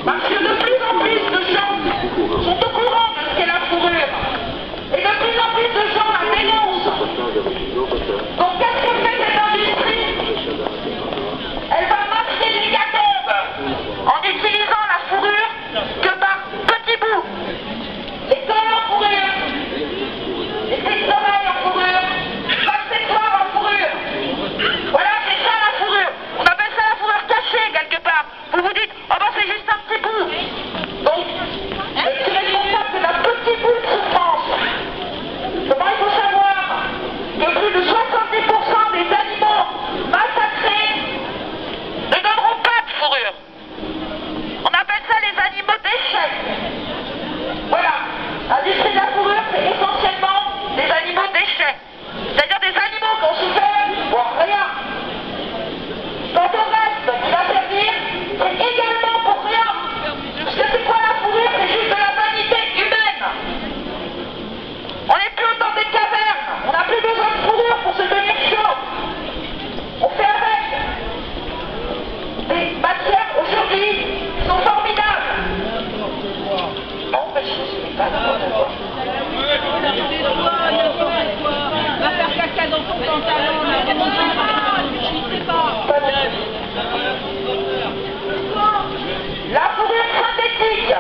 Parce que de plus en plus de gens sont au courant de ce qu'est la fourrure. Et de plus en plus de gens la dénoncent. Donc qu'est-ce que fait cette industrie? Elle va masquer l'hécatombe en utilisant la fourrure que par petits bouts. Les colles en fourrure, les petites oreilles en fourrure, l'accessoire en fourrure. Voilà, c'est ça la fourrure. On appelle ça la fourrure cachée quelque part. Vous vous dites, oh ben c'est juste un petit bout. Donc, je suis responsable d'un petit bout de souffrance. Comment il faut savoir que plus de 70% des animaux massacrés ne donneront pas de fourrure. On appelle ça les animaux déchets. Voilà, l'industrie de la fourrure, c'est essentiellement des animaux déchets. C'est-à-dire des animaux qui ont souffert, voire rien. Quand on reste qui va servir, c'est également pour rien. Parce que c'est quoi la fourrure? C'est juste de la vanité humaine. On n'est plus dans des cavernes. On n'a plus besoin de fourrure pour se tenir chaud. On fait avec. Les matières aujourd'hui sont formidables. Non, mais je ne sais pas n'importe quoi. Va faire caca dans ton pantalon, là, je sais pas. La fourrure synthétique,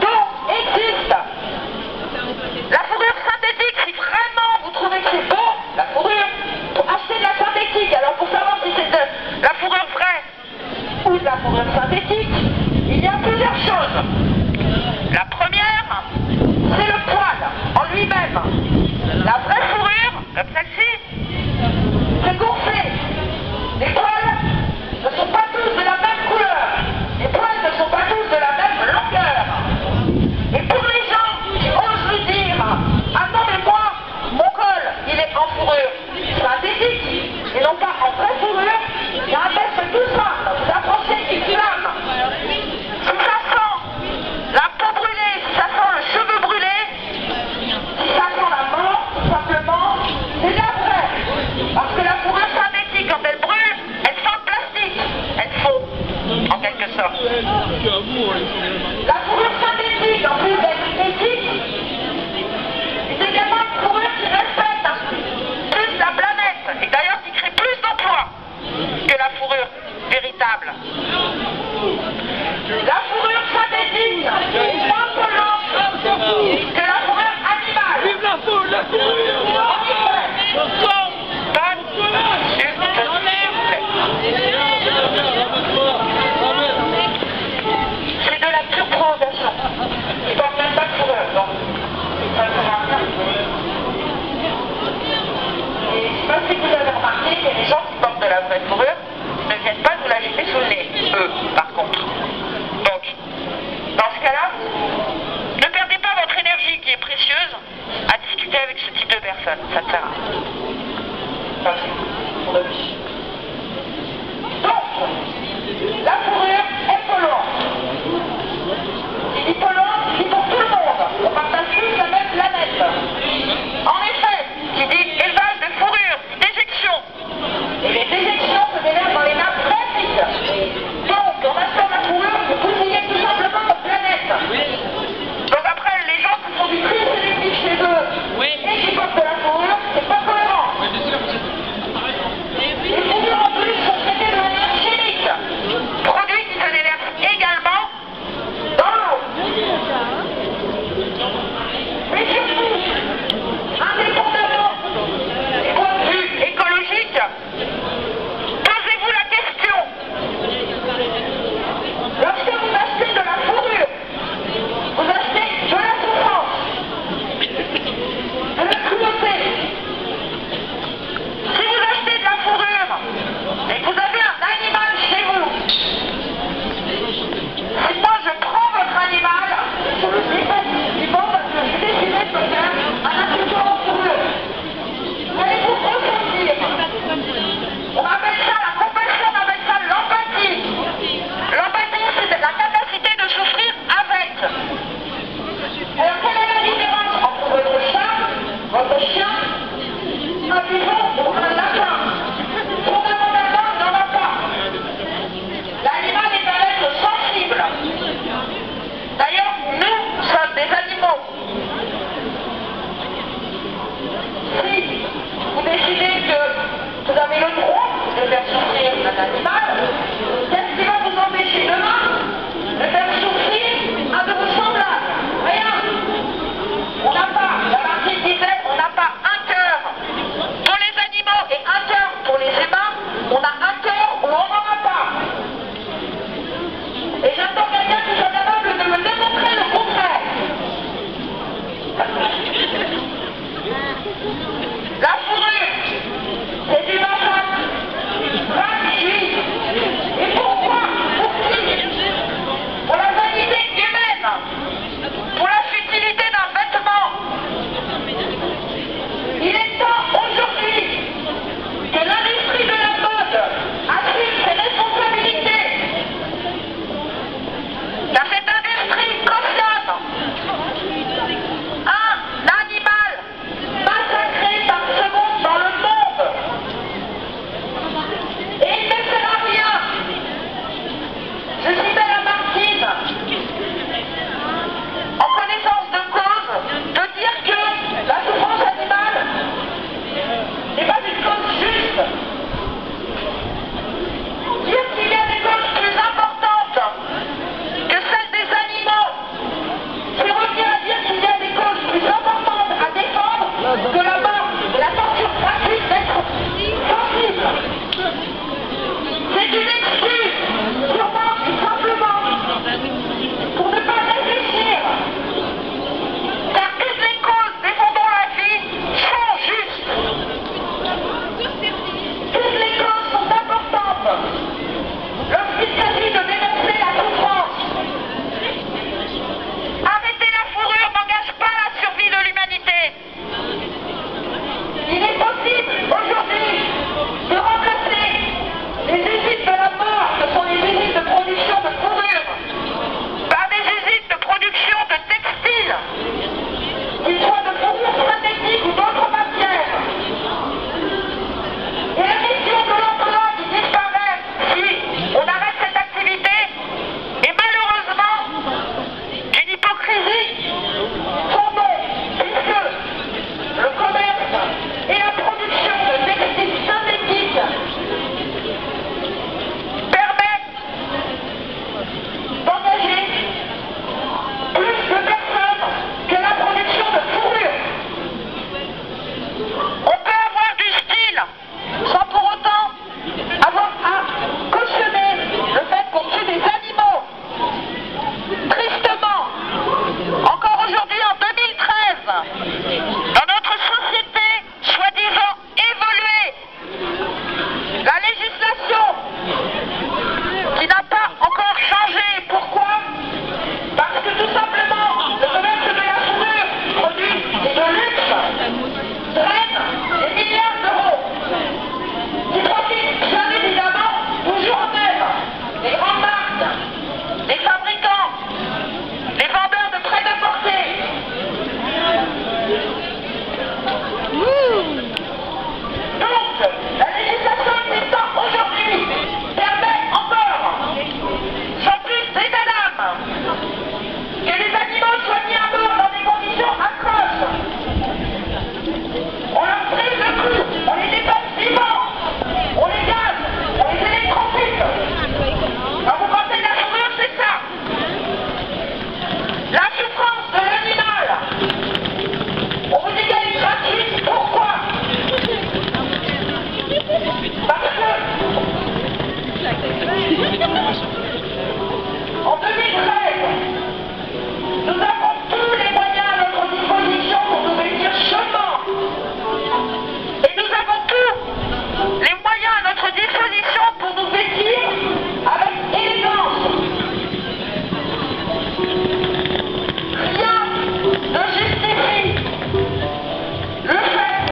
donc, existe. La fourrure synthétique, si vraiment vous trouvez que c'est bon, la fourrure, pour acheter de la synthétique, alors pour savoir si c'est de la fourrure vraie ou de la fourrure synthétique, il y a plusieurs choses. La première, c'est le poil en lui-même. La vraie fourrure, comme celle-ci, c'est gonflé. Les poils ne sont pas tous de la même couleur. Les poils ne sont pas tous de la même longueur. Et pour les gens qui osent lui dire « Ah non mais moi, mon col, il est en fourrure synthétique et non pas en vraie fourrure », il y a un test tout simple. Vous approchez une flamme. Si ça sent la peau brûlée, si ça sent le cheveu brûlé, si ça sent la mort, tout simplement, c'est de la vraie. Parce que la fourrure synthétique, quand elle brûle, elle sent le plastique. Elle fond, en quelque sorte. La fourrure synthétique, en plus d'être éthique, c'est également une fourrure qui respecte plus la planète. Et d'ailleurs qui crée plus d'emplois que la fourrure véritable. La fourrure synthétique est moins polluante que la fourrure animale. Vive la fourrure! C'est de la pure provocation. Je ne parle même pas de fourrure, donc ça ne sert à rien. Et je ne sais pas si vous avez remarqué que les gens qui portent de la vraie fourrure ne viennent pas nous la jeter sous le nez, eux, par contre. Donc, dans ce cas-là, ne perdez pas votre énergie qui est précieuse à discuter avec ce type de personnes. Ça ne sert à rien. Merci.